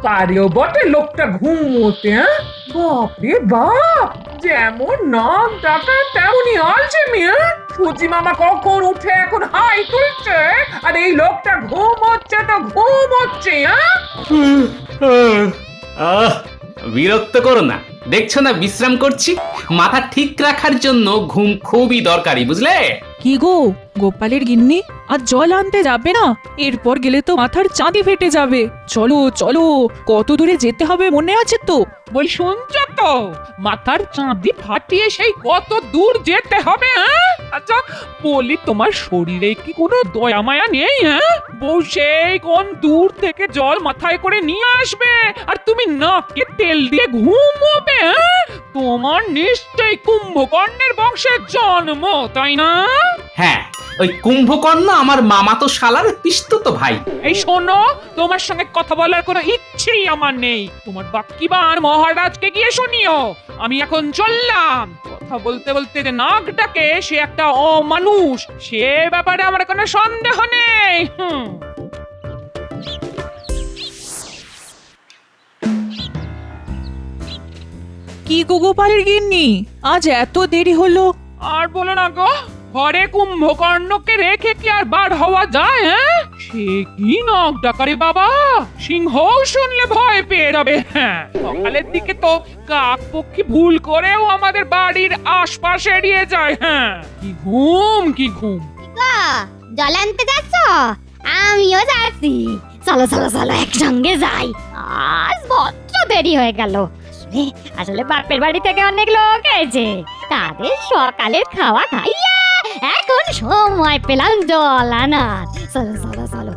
পারেও বটে লোকটা ঘুমোতে, হ্যাঁ? বাপরে বাপ, যেমন নাক ডাকা তেমনই আলছে মিয়া। সুজি মামা কখন উঠে এখন হাই তুলছে, আর এই লোকটা ঘুমোচ্ছে তো ঘুমোচ্ছে, হ্যাঁ? আহ, বিরক্ত করো না, দেখছো না বিশ্রাম করছি। মাথা ঠিক রাখার জন্য ঘুম খুবই দরকারি, বুঝলে? কি গো, গোপালের গিন্নি আজ জল আনতে যাবে না? এরপর গেলে তো মাথার চাঁদি ফেটে যাবে। চলো চলো, কত দূরে যেতে হবে মনে আছে তো? বল, শুনছ তো? মাথার চাঁদি ফাটিয়ে সেই কত দূর যেতে হবে, হ্যাঁ? আচ্ছা বলি, তোমার শরীরে কি কোনো দয়া মায়া নেই, হ্যাঁ? বউ সেই কোন দূর থেকে জল মাথায় করে নিয়ে আসবে, আর তুমি নাকে তেল দিয়ে ঘুমোবে, হ্যাঁ? তোমার নিশ্চয়ই কুম্ভকর্ণের বংশের জন্ম, তাই না? হ্যাঁ, ওই কুম্ভকর্ণ আমার মামাতো শালার পিসতুতো ভাই। এই শোনো, তোমার সঙ্গে কথা বলার কোনো ইচ্ছেই আমার নেই। তোমার বাক্কিবার মহারাজকে গিয়ে শুনিও। আমি এখন চললাম। কথা বলতে বলতে যে নাক ডাকে সে একটা অমানুষ, সে ব্যাপারে আমার কোনো সন্দেহ নেই। কি গো গোপালের গিন্নি, আজ এত দেরি হলো? আর বলো না গো, ঘরে কুম্ভকর্ণকে রেখে কি আর বার হওয়া যায়, হ্যাঁ? সে কি নাক ডাকারে বাবা, সিংহ শুনলে ভয় পেয়ে যাবে। হ্যাঁ, সকালের দিকে তো কাক পক্ষী ভুল করেও আমাদের বাড়ির আশপাশ এড়িয়ে যায়। হ্যাঁ, কি ঘুম কি ঘুম। গো, জল আনতে যাচ্ছ? আমিও যাচ্ছি। চলো চলো চলো, একসঙ্গে যাই। আজ বড্ড দেরি হয়ে গেল। আসলে বাপের বাড়ি থেকে অনেক লোক এসেছে, তাদের সকালের খাওয়া খাইয়া এখন সময় পেলাম জল আনার। চলো চলো চলো,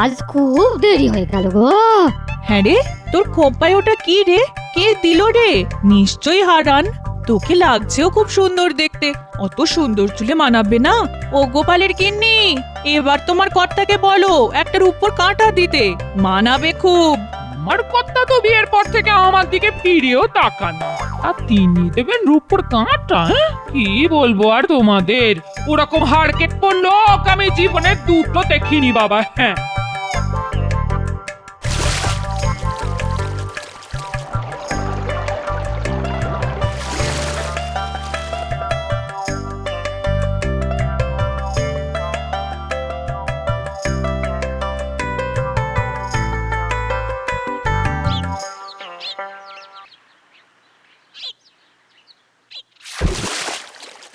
আজ খুব দেরি হয়ে গেল গো। হ্যাঁ রে, তোর খোপায় ওটা কি রে? কে দিল রে? নিশ্চয়ই হারান। তোকে লাগছেও খুব সুন্দর দেখতে। অত সুন্দর চুলে মানাবে না। ও গোপালের গিন্নি, এবার তোমার কর্তাকে বলো একটার উপর কাঁটা দিতে, মানাবে খুব। আমার কথা তো বিয়ের পর থেকে আমার দিকে ফিরেও তাকান, আর তিনি দেবেন রূপর কাঁটা। হ্যাঁ? কি বলবো আর তোমাদের, ওরকম হাড় কেটে লোক আমি জীবনে দুটো দেখিনি বাবা। হ্যাঁ,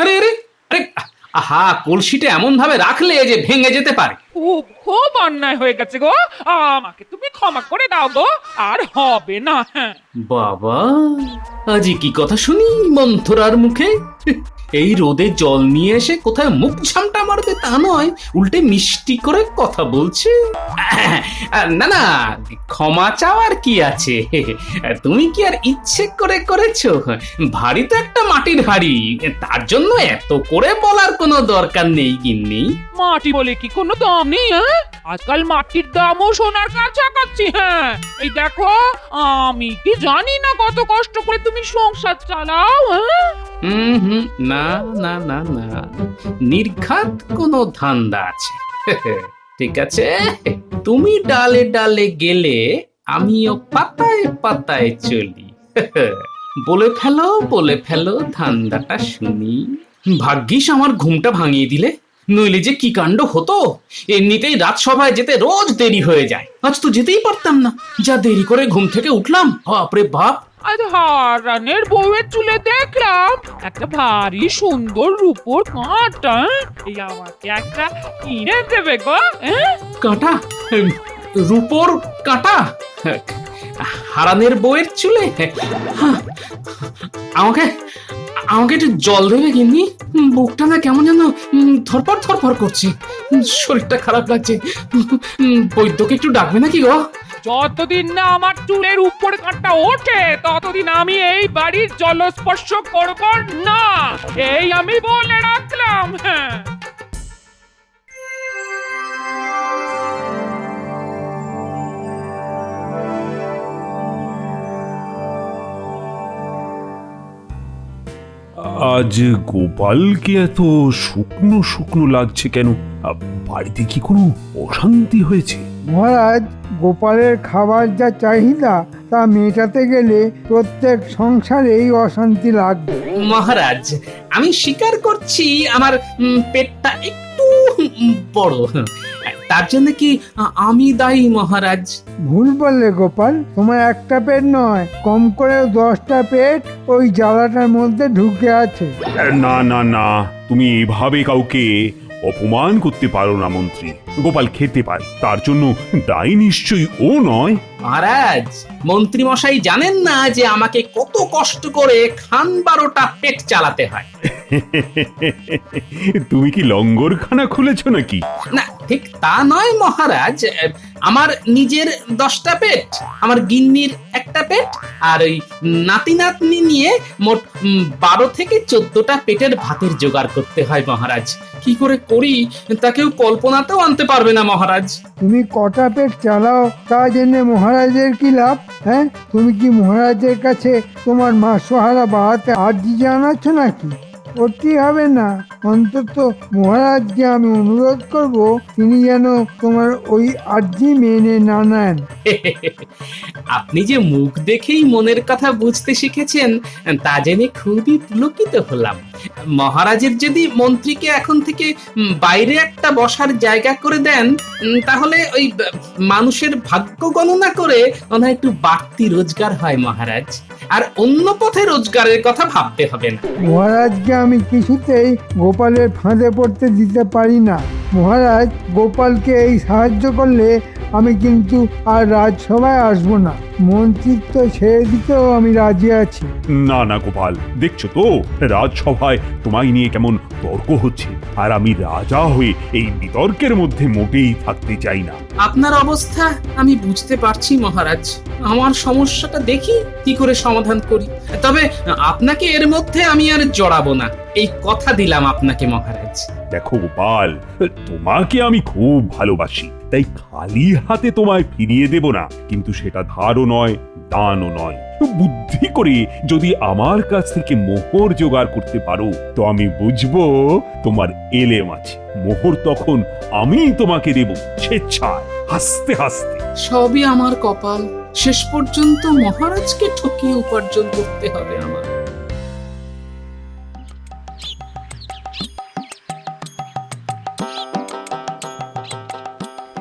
আরে আরে আরে, আহা, কলসিটা এমন ভাবে রাখলে যে ভেঙে যেতে পারে। খুব খুব অন্যায় হয়ে গেছে গো, আমাকে তুমি ক্ষমা করে দাও গো, আর হবে না। হ্যাঁ, বাবা, আজই কি কথা শুনি মন্থরার মুখে। এই রোদে জল নিয়ে এসে কোথায় মুখ ঝামটা মারবে তা নয়, উল্টে মিষ্টি করে কথা বলছে। না না, ক্ষমা চাওয়ার কি আছে? তুমি কি আর ইচ্ছে করে করেছো? ভারী তো একটা মাটির হাড়ি, তার জন্য এত করে বলার কোনো দরকার নেই গিন্নি। মাটি বলে কি কোনো দাম নেই? হ্যাঁ, আজকাল মাটির দামও সোনার কাছাকাছি। হ্যাঁ, এই দেখো, আমি কি জানি না কত কষ্ট করে তুমি সংসার চালাও। হ্যাঁ, হুম, না না না না, নির্ঘাত কোনো ধান্দা আছে। ঠিক আছে, তুমি ডালে ডালে গেলে আমিও পাতায় পাতায় চলি। বলে ফেলো ধান্দাটা শুনি। ভাগ্যিস আমার ঘুমটা ভাঙিয়ে দিলে, নইলে যে কি কাণ্ড হতো। এমনিতেই রাজসভায় যেতে রোজ দেরি হয়ে যায়, আজ তো যেতেই পারতাম না। যা দেরি করে ঘুম থেকে উঠলাম, বাপরে বাপ। আজ হারানের বউয়ের চুলে দেখলাম একটা ভারী সুন্দর রূপোর কাঁটা। এই আমাকে একটা কিনে দেবে গো? হ্যাঁ, কাঁটা? রূপোর কাঁটা? হারানের বউয়ের চুলে? আমাকে আমাকে একটু জল দেবে গিন্নি? বুকটা না কেমন যেন ধরপড় ধরপড় করছে, শরীরটা খারাপ লাগছে। বৈদ্যকে একটু ডাকবে নাকি গো? যতদিন না আমার চুলের উপর কাঁটা ওঠে ততদিন আমি এই বাড়ির জলস্পর্শ করব না, এই আমি বলে রাখলাম। হ্যাঁ, আজ গোপালকে এত শুকনো শুকনো লাগছে কেন? বাড়িতে কি কোনো অশান্তি হয়েছে? মহারাজ, গোপালের খাবার যা চাহিদা তা মেটাতে গেলে প্রত্যেক সংসারেই অশান্তি লাগবে। মহারাজ, আমি স্বীকার করছি আমার পেটটা একটু বড়। তার জন্য কি আমি দায়ী মহারাজ? ভুল বললে গোপাল, তোমার একটা পেট নয়, কম করে 10টা পেট ওই জ্বালাটার মধ্যে ঢুকে আছে। না না না, তুমি এভাবে কাউকে অপমান করতে পারো না মন্ত্রী। গোপাল খেতে পারে, তার জন্য দায়ী নিশ্চয়ই ও নয়। মহারাজ, মন্ত্রী মশাই জানেন না যে আমাকে কত কষ্ট করে খান 12টা পেট চালাতে হয়। তুমি কি লঙ্গরখানা খুলেছো নাকি? না, ঠিক তা নয় মহারাজ। আমার নিজের 10টা পেট, আমার গিন্নির একটা পেট, আর ওই নাতি নাতনি নিয়ে মোট 12 থেকে 14টা পেটের ভাতের জোগাড় করতে হয় মহারাজ। কি করে করি তা কেউ কল্পনাতেও আনতে পারবে না মহারাজ। তুমি কটা পেট চালাও তা জেনে মহারাজের কি লাভ? হ্যাঁ, তুমি কি মহারাজের কাছে তোমার মাসোহারা বাড়াতে আর্জি জানাচ্ছ নাকি? করতেই হবে না। অন্তত মহারাজকে আমি অনুরোধ করব তিনি যেন তোমার ওই আর্জি মেনে না নেন। আপনি যে মুখ দেখেই মনের কথা বুঝতে শিখেছেন তা জেনে খুবই পুলকিত হলাম। মহারাজের যদি মন্ত্রীকে এখন থেকে বাইরে একটা বসার জায়গা করে দেন, তাহলে ওই মানুষের ভাগ্য গণনা করে ওনার একটু বাড়তি রোজগার হয় মহারাজ। আর অন্য পথে রোজগারের কথা ভাবতে হবে না। মহারাজকে আমি কিছুতেই গোপালের ফাঁদে পড়তে দিতে পারি না। মহারাজ, গোপালকে এই সাহায্য করলে আমি কিন্তু আর রাজসভায় আসবো না। মন্ত্রিত্ব ছেড়ে দিতেও আমি রাজি আছি। না না গোপাল, দেখছো তো রাজসভায় তোমায় নিয়ে কেমন তর্ক হচ্ছে, আর আমি রাজা হয়ে এই বিতর্কের মধ্যে মোটেই থাকতে চাই না। আপনার অবস্থা আমি বুঝতে পারছি মহারাজ। আমার সমস্যাটা দেখি কি করে সমাধান করি। তবে আপনাকে এর মধ্যে আমি আর জড়াবো না, এই কথা দিলাম আপনাকে মহারাজ। দেখো গোপাল, তোমাকে আমি খুব ভালোবাসি, তাই খালি হাতে তোমায় ফিরিয়ে দেব না, কিন্তু সেটা ধারও নয়, দানও নয়। বুদ্ধি করে যদি আমার কাছ থেকে মোহর জোগাড় করতে পারো তো আমি বুঝবো তোমার এলেম আছে। মোহর তখন আমি তোমাকে দেব স্বেচ্ছায়, হাসতে হাসতে। সবই আমার কপাল, শেষ পর্যন্ত মহারাজকে ঠকিয়ে উপার্জন করতে হবে আমার।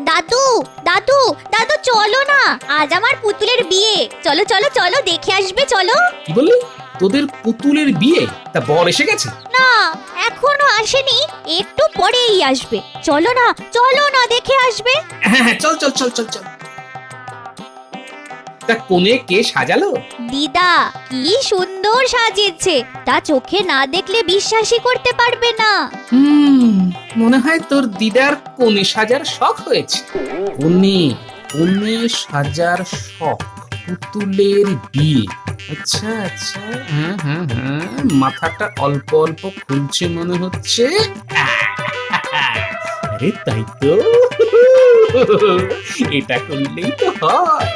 দাদু দাদু দাদু, চলো না, আজ আমার পুতুলের বিয়ে। চলো চলো চলো, দেখে আসবে চলো। কি বললি? তোদের পুতুলের বিয়ে? তা বর এসে গেছে? না, এখনো আসেনি, একটু পরেই আসবে। চলো না চলো না, দেখে আসবে। হ্যাঁ হ্যাঁ, চল চল চল চল চল। তা কোণে কে সাজালো? দিদা কি সুন্দর সাজিয়েছে, তা চোখে না দেখলে বিশ্বাসই করতে পারবে না। মনে হয় তোর দিদার কোণে সাজার শখ হয়েছে। কোণে কোণে সাজার শখ, পুতুলের বিয়ে। আচ্ছা আচ্ছা, হ্যাঁ হ্যাঁ হ্যাঁ, মাথাটা অল্প অল্প খুলছে মনে হচ্ছে। আরে তাই তো, এটা করলেই তো হয়।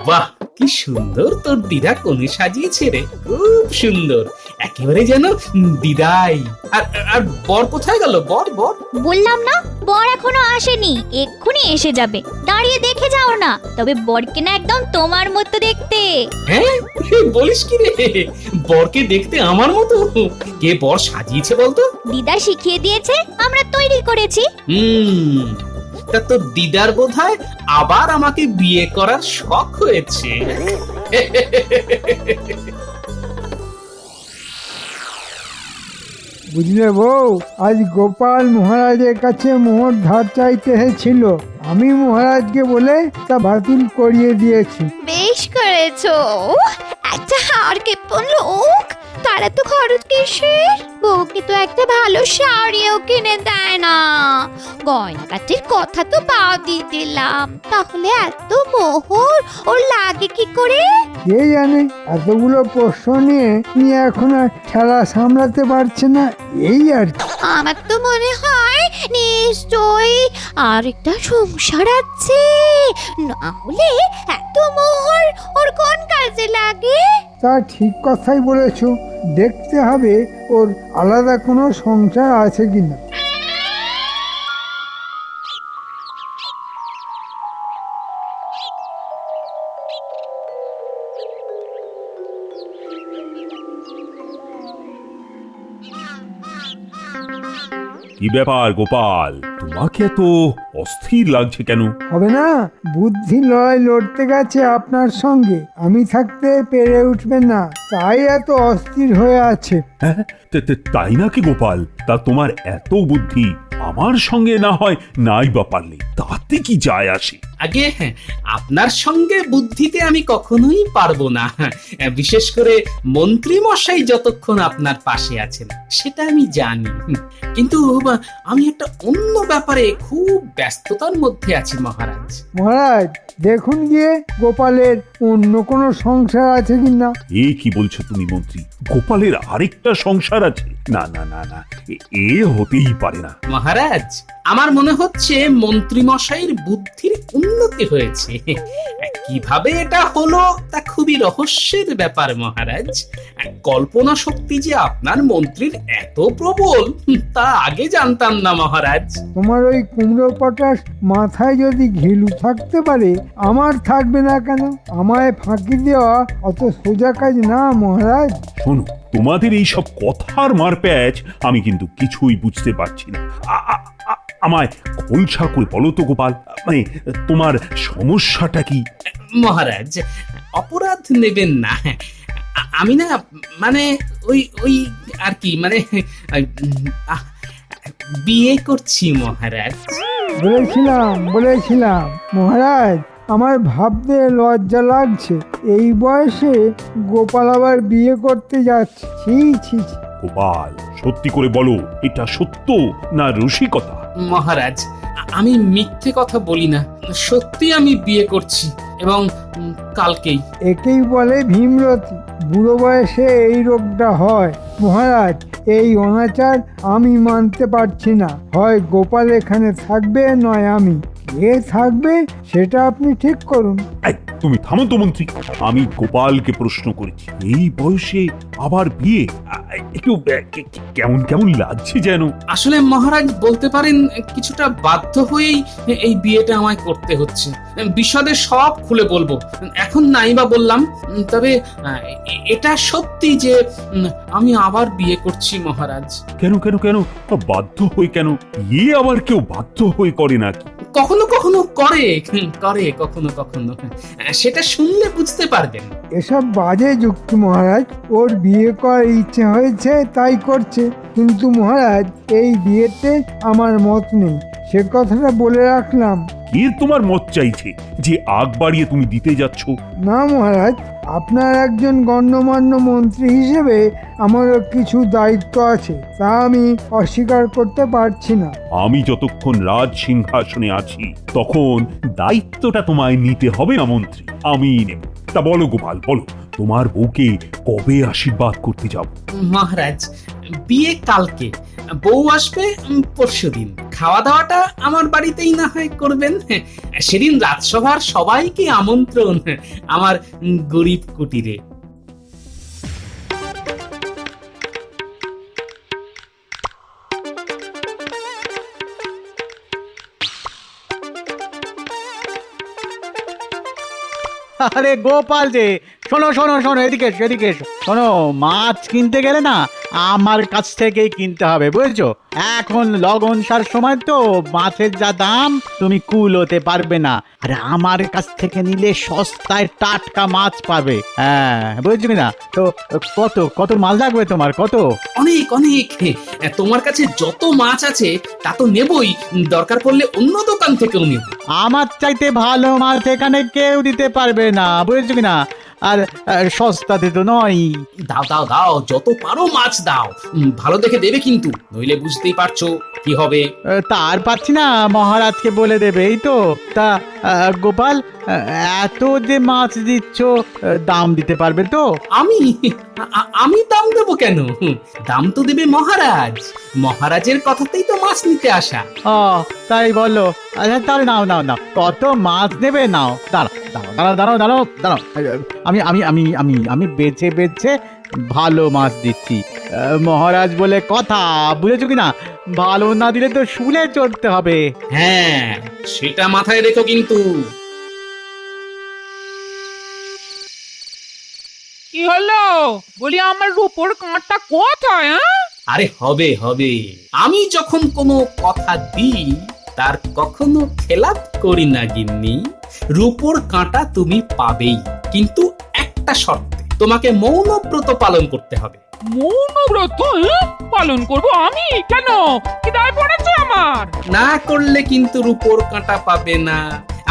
বাহ, কি সুন্দর তোর দিদা কোণে সাজিয়েছে রে, খুব সুন্দর, একেবারে যেন দিদাই। আর আর বর কোথায় গেল? বর বর বললাম না, বর এখনো আসেনি, এক্ষুনি এসে যাবে। দাঁড়িয়ে দেখে যাও না, তবে বরকে না একদম তোমার মতো দেখতে। হ্যাঁ, বলিস কি রে? বরকে দেখতে আমার মতো? কে বর সাজিয়েছে বলতো? দিদা শিখিয়ে দিয়েছে, আমরা তৈরি করেছি। তা তোর দিদার বোধহয় আবার আমাকে বিয়ে করার শখ হয়েছে। বুঝলে বউ, আজ গোপাল মহারাজের কাছে মোহর ধার চাইতে এসেছিল। আমি মহারাজকে বলে তা বাতিল করিয়ে দিয়েছি। বেশ করেছো, একটা হাড় কেঁপো লোক, তার এত খরচ কিসের? বউকে তো একটা ভালো শাড়িও কিনে দেয় না। গয়নাগাটির কথা তো বাদই দিলাম, তাহলে এত মোহর ওর লাগে কি করে? কে জানে, এতগুলো প্রশ্ন নিয়ে এখন আর খেলা সামলাতে পারছে না, এই আর কি। আমার তো মনে হয় নিশ্চয়ই আর একটা সংসার আছে, না হলে এত মোহর ওর কোন কাজে লাগে? তা ঠিক কথাই বলেছো, দেখতে হবে ওর আলাদা কোনো সংসার আছে কিনা। কি ব্যাপার গোপাল, তোমাকে এত অস্থির লাগছে কেন? হবে না, বুদ্ধি লড়াই লড়তে গেছে আপনার সঙ্গে, আমি থাকতে পেরে উঠবেন না, তাই এত অস্থির হয়ে আছে। হ্যাঁ, তাই নাকি গোপাল? তা তোমার এত বুদ্ধি, আমার সঙ্গে না হয় নাই বা পারলে, তাতে কি যায় আসে? আগে আপনার সঙ্গে বুদ্ধিতে আমি কখনোই পারবো না, বিশেষ করে মন্ত্রী মশাই যতক্ষণ আপনার পাশে আছেন সেটা আমি জানি। কিন্তু আমি একটা অন্য ব্যাপারে খুব ব্যস্ততার মধ্যে আছি মহারাজ। মহারাজ, দেখুন গিয়ে গোপালের অন্য কোনো সংসার আছে কিনা। এ কি বলছো তুমি মন্ত্রী? গোপালের আরেকটা সংসার আছে? না না না না, এ হতেই পারে না। মহারাজ, আমার মনে হচ্ছে মন্ত্রী মশাইয়ের বুদ্ধির উন্নতি হয়েছে। কিভাবে এটা হলো তা খুবই রহস্যের ব্যাপার মহারাজ। কল্পনা শক্তি যে আপনার মন্ত্রীর এত প্রবল তা আগে জানতাম না মহারাজ। তোমার ওই কুমড়ো পটাশ মাথায় যদি ঘিলু থাকতে পারে, আমার থাকবে না কেন? আমায় ফাঁকি দেওয়া অত সোজা কাজ না মহারাজ। শোনো, তোমাদের এই সব কথার মারপ্যাচ আমি কিন্তু কিছুই বুঝতে পারছি না। আমায় খোলসা করে বলো তো গোপাল, মানে তোমার সমস্যাটা কি? মহারাজ, অপরাধ নেবেন না, আমি না মানে ওই ওই আর কি মানে বিয়ে করছি মহারাজ। বলেছিলাম মহারাজ, আমার ভাবতে লজ্জা লাগছে, এই বয়সে গোপাল আবার বিয়ে করতে যাচ্ছে। ছি ছি ছি। গোপাল, সত্যি করে বলো, এটা সত্য না রসিকতা? মহারাজ, আমি মিথ্যে কথা বলি না, সত্যি আমি বিয়ে করছি, এবং কালকেই। একেই বলে ভীমরতি, বুড়ো বয়সে এই রোগটা হয়। মহারাজ, এই অনাচার আমি মানতে পারছি না, হয় গোপাল এখানে থাকবে নয় আমি। কে থাকবে সেটা আপনি ঠিক করুন। এই, তুমি থামো তো মন্ত্রী, আমি গোপালকে প্রশ্ন করেছি, এই বয়সে আবার বিয়ে? একটু কেমন কেমন লাগছে যেন। আসলে মহারাজ বলতে পারেন কিছুটা বাধ্য হয়েই এই বিয়েটা আমায় করতে হচ্ছে। বিশদে সব খুলে বলবো, এখন নাই বা বললাম, তবে এটা সত্যি যে আমি আবার বিয়ে করছি মহারাজ। কেন কেন কেন বাধ্য হয়ে কেন? বিয়ে আবার কেউ বাধ্য হয়ে করে নাকি? কখনো কখনো করে কখনো কখনো, সেটা শুনলে বুঝতে পারবেন। এসব বাজে যুক্তি মহারাজ, ওর বিয়ে করার ইচ্ছে হয়েছে তাই করছে, কিন্তু মহারাজ এই বিয়েতে আমার মত নেই, সে কথাটা বলে রাখলাম। কে তোমার মত চাইছে যে আগ বাড়িয়ে তুমি দিতে যাচ্ছ? না মহারাজ, আপনার একজন গণ্যমান্য মন্ত্রী হিসেবে আমারও কিছু দায়িত্ব আছে, তা আমি অস্বীকার করতে পারছি না। আমি যতক্ষণ রাজ সিংহাসনে আছি তখন দায়িত্বটা তোমায় নিতে হবে না মন্ত্রী, আমি নেব। তা বলো গোপাল, বলো, তোমার বউকে কবে আশীর্বাদ করতে যাব? মহারাজ, বিয়ে কালকে, বউ আসবে পরশুদিন। খাওয়া দাওয়াটা আমার বাড়িতেই না হয় করবেন। সেদিন রাজসভার সবাইকে আমন্ত্রণ আমার গরিব কুটিরে। আরে গোপাল যে, শোনো শোনো শোনো, এদিকে এসো, এদিকে এসো। শোনো, মাছ কিনতে গেলে না আমার কাছ থেকেই কিনতে হবে, বুঝেছো? এখন লগনসার সময় তো মাছের যা দাম তুমি কুলোতে পারবে না, আরে আমার কাছ থেকে নিলে সস্তায় টাটকা মাছ পাবে। হ্যাঁ, বুঝছো কিনা? তো কত কত মাছ লাগবে তোমার? কত? অনেক অনেক, তোমার কাছে যত মাছ আছে তা তো নেবই, দরকার পড়লে অন্য দোকান থেকেও নেব। আমার চাইতে ভালো মাছ এখানে কেউ দিতে পারবে না, বুঝেছো কিনা? আর সস্তাতে তো নয়। দাও দাও দাও, যত পারো মাছ দাও, ভালো দেখে দেবে কিন্তু, নইলে বুঝতেই পারছো কি হবে। তার পাচ্ছি না, মহারাজকে বলে দেবে, এই তো। তা গোপাল, এত যে মাছ দিচ্ছ, দাম দিতে পারবে তো? আমি আমি দাম দেবো কেন? দাম তো দেবে মহারাজ, মহারাজের কথাতেই তো মাছ নিতে আসা। ও তাই বলো। আচ্ছা তাহলে নাও নাও নাও, কত মাছ নেবে নাও। দাঁড়াও দাঁড়াও দাঁড়াও দাঁড়াও দাঁড়াও, আমি আমি আমি আমি আমি বেছে বেছে ভালো মাছ দিচ্ছি। মহারাজ বলে কথা, বুঝেছো কিনা? ভালো না দিলে তো শুলে চড়তে হবে। হ্যাঁ, সেটা মাথায় রেখো কিন্তু। কি হলো? বলি আমার রূপোর কাঁটা কোথায়? আরে হবে হবে, আমি যখন কোনো কথা দিই তার কখনো খেলাপ করি না গিন্নি। রূপোর কাঁটা তুমি পাবেই, কিন্তু একটা শর্তে, তোমাকে মৌনব্রত পালন করতে হবে। মৌনব্রত পালন করব আমি? কেন, কি দায় পড়েছে আমার? না করলে কিন্তু রূপোর কাঁটা পাবে না।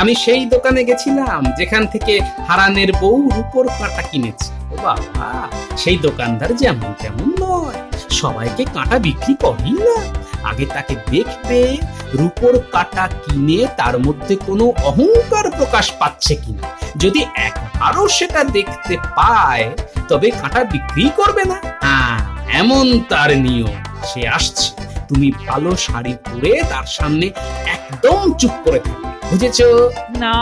আমি সেই দোকানে গেছিলাম যেখান থেকে হারানের বউ রূপোর কাঁটা কিনেছে। ও বাবা, সেই দোকানদার যেমন তেমন নয়, সবাইকে কাঁটা বিক্রি করেই না। আগে তাকে দেখবে রূপোর কাঁটা কিনে তার মধ্যে কোনো অহংকার প্রকাশ পাচ্ছে কিনা। যদি একবারও সেটা দেখতে পায় তবে কাঁটা বিক্রি করবে না। হ্যাঁ, এমন তার নিয়ম। সে আসছে, তুমি ভালো শাড়ি পরে তার সামনে একদম চুপ করে থাকবে, বুঝেছো? না,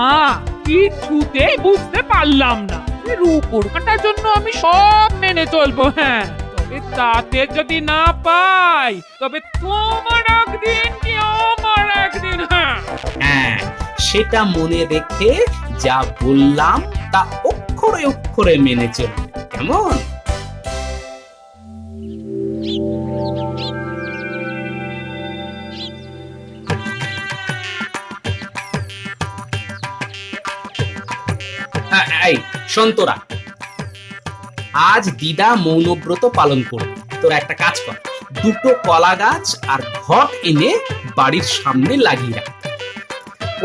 কিছুতেই বুঝতে পারলাম না। রূপোর কাঁটার জন্য আমি সব মেনে চলবো, হ্যাঁ, তবে তাতে যদি না পাই তবে তোমার একদিন কি আমার একদিন। হ্যাঁ হ্যাঁ, সেটা মনে রেখে যা বললাম তা অক্ষরে অক্ষরে মেনে চলবে, কেমন? এই সন্তরা, আজ দিদা মৌনব্রত পালন করবে। তোরা একটা কাজ কর, দুটো কলা গাছ আর ঘট এনে বাড়ির সামনে লাগিয়ে রাখ।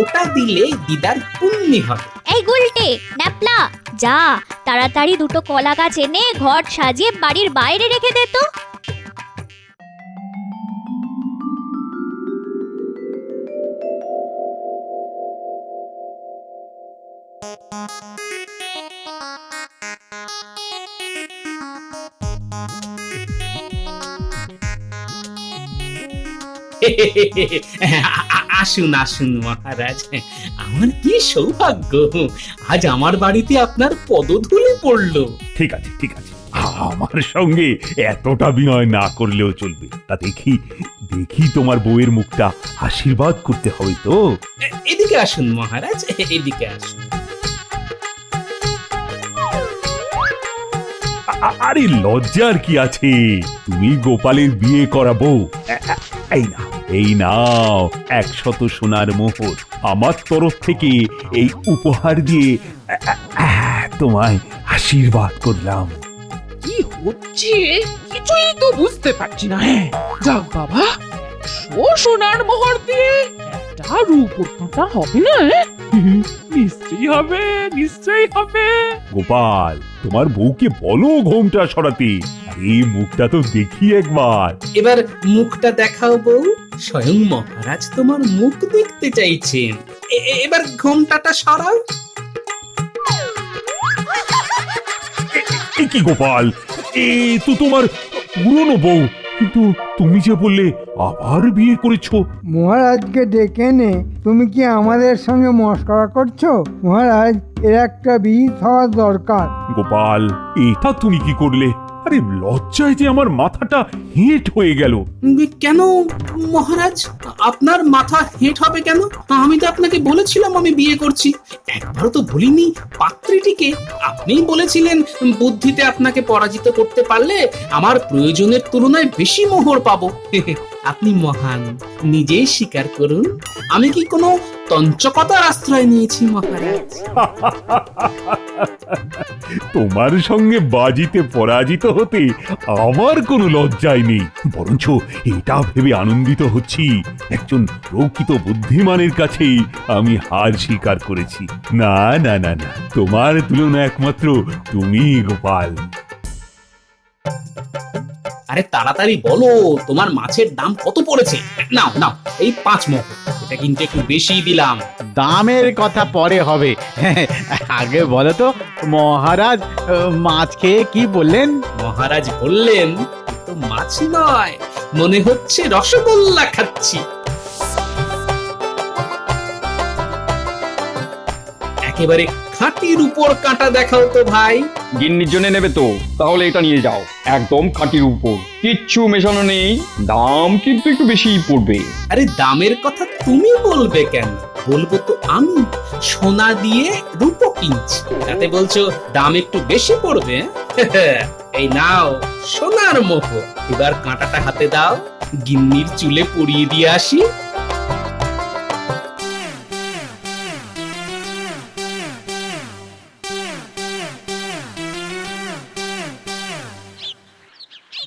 ওটা দিলে দিদার পুণ্যি হবে। এই গুলটে ন্যাপলা, যা তাড়াতাড়ি দুটো কলা গাছ এনে ঘট সাজিয়ে বাড়ির বাইরে রেখে দে তো। আসুন আসুন মহারাজ, আমার কি সৌভাগ্য, আজ আমার বাড়িতে আপনার পদধূলি পড়লো। ঠিক আছে ঠিক আছে, আমার সঙ্গে এতটা বিনয় না করলেও চলবে। তা দেখি দেখি তোমার বউয়ের মুখটা আশীর্বাদ করতে হবে তো। এদিকে আসুন মহারাজ, এদিকে আসুন। আরে লজ্জার কি আছে, তুমি গোপালের বিয়ে করাবো। এই নাও 100 সোনার মোহর, আমার তরফ থেকে এই উপহার দিয়ে তোমায় আশীর্বাদ করলাম। কি হচ্ছে কিছুই তো বুঝতে পারছি না। হ্যাঁ, যাক বাবা, সোনার মোহর দিয়ে একটা রূপোর কাঁটা হবে না? নিশ্চয়ই হবে, নিশ্চয়ই হবে। গোপাল, তোমার বউকে বলো ঘোমটা সরাতে। এই মুখটা তো দেখি একবার। এবার মুখটা দেখাও বউ, স্বয়ং মহারাজ তোমার মুখ দেখতে চাইছেন। এবার ঘোমটাটা সরাও। কি গোপাল, এ তো তোমার পুরনো বউ, কিন্তু তুমি যে বললে আবার বিয়ে করেছো। মহারাজকে ডেকে নে, তুমি কি আমাদের সঙ্গে মস্করা করছো? মহারাজ, এর একটা বিহিত হওয়া দরকার। গোপাল, এটা তুমি কি করলে? আরে লজ্জায় যে আমার মাথাটা হেঁট হয়ে গেল। কেন মহারাজ, আপনার মাথা হেঁট হবে কেন? আমি তো আপনাকে বলেছিলাম আমি বিয়ে করছি। একবারও তো বলিনি পাত্রীটিকে। আপনিই বলেছিলেন বুদ্ধিতে আপনাকে পরাজিত করতে পারলে আমার প্রয়োজনের তুলনায় বেশি মোহর পাবো। আপনি মহান, নিজেই স্বীকার করুন। আমি কি কোনো তঞ্চকতার আশ্রয় নিয়েছি মহারাজ? তোমার সঙ্গে বাজিতে পরাজিত হতে আমার কোনো লজ্জাই নেই, বরঞ্চ এটা ভেবে আনন্দিত হচ্ছি একজন প্রকৃত বুদ্ধিমানের কাছে আমি হার স্বীকার করেছি। না না না না, তোমার তুলনা একমাত্র তুমি গোপাল। আরে তাড়াতাড়ি বলো, তোমার মাছের দাম কত পড়েছে? নাও নাও, এই 5 মোহর। এটা কিন্তু একটু বেশি দিলাম। দামের কথা পরে হবে, আগে বলো তো মহারাজ মাছ খেয়ে কি বললেন? মহারাজ বললেন, তো মাছ নয়, মনে হচ্ছে রসগোল্লা খাচ্ছি। একেবারে খাঁটির উপর কাঁটা দেখাও তো ভাই। গিন্নির জন্য নেবে তো, তাহলে এটা নিয়ে যাও, একদম খাঁটির উপর, কিচ্ছু মেশানো নেই। দাম কিন্তু একটু বেশিই পড়বে। আরে দামের কথা তুমি বলবে কেন? বলবো তো আমি, সোনা দিয়ে রূপো কিনছি, তাতে বলছো দাম একটু বেশি পড়বে? এই নাও সোনার মোহর, এবার কাঁটাটা হাতে দাও, গিন্নির চুলে পরিয়ে দিয়ে আসি।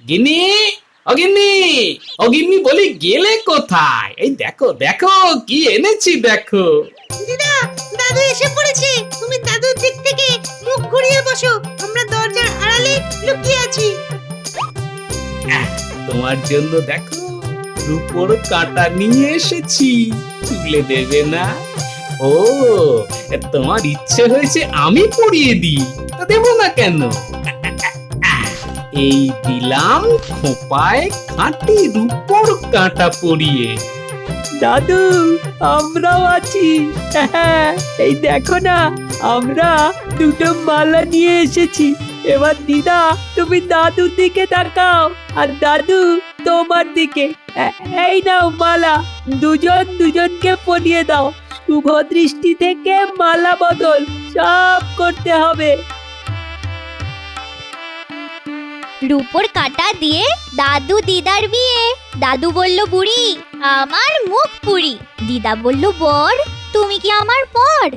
গিন্নি, অগিন্নি, অগিন্নি বলি গেলে কোথায়? এই দেখো দেখো কি এনেছি দেখো। দাদু এসে পড়েছে, তুমি দাদুর দিক থেকে মুখ ঘুরিয়ে বসো, আমরা দরজার আড়ালে লুকিয়ে আছি। তোমার জন্য দেখো রূপোর কাঁটা নিয়ে এসেছি, তুলে দেবে না? ও, তোমার ইচ্ছে হয়েছে আমি পরিয়ে দিই, তা দেবো না কেন? এই দিলাম খোপায় খাঁটি রূপোর কাঁটা পরিয়ে। দাদু আমরাও আছি। এই দেখো না, আমরা দুটো মালা নিয়ে এসেছি। এবার দিদা তুমি দাদুর দিকে তাকাও, আর দাদু তোমার দিকে। এই নাও মালা, দুজন দুজনকে পরিয়ে দাও। শুভ দৃষ্টি থেকে মালা বদল সব করতে হবে। রূপোর কাঁটা দিয়ে দাদু দিদার বিয়ে। দাদু বলল বুড়ি আমার মুখ পুরি, দিদা বলল বর তুমি কি আমার পর?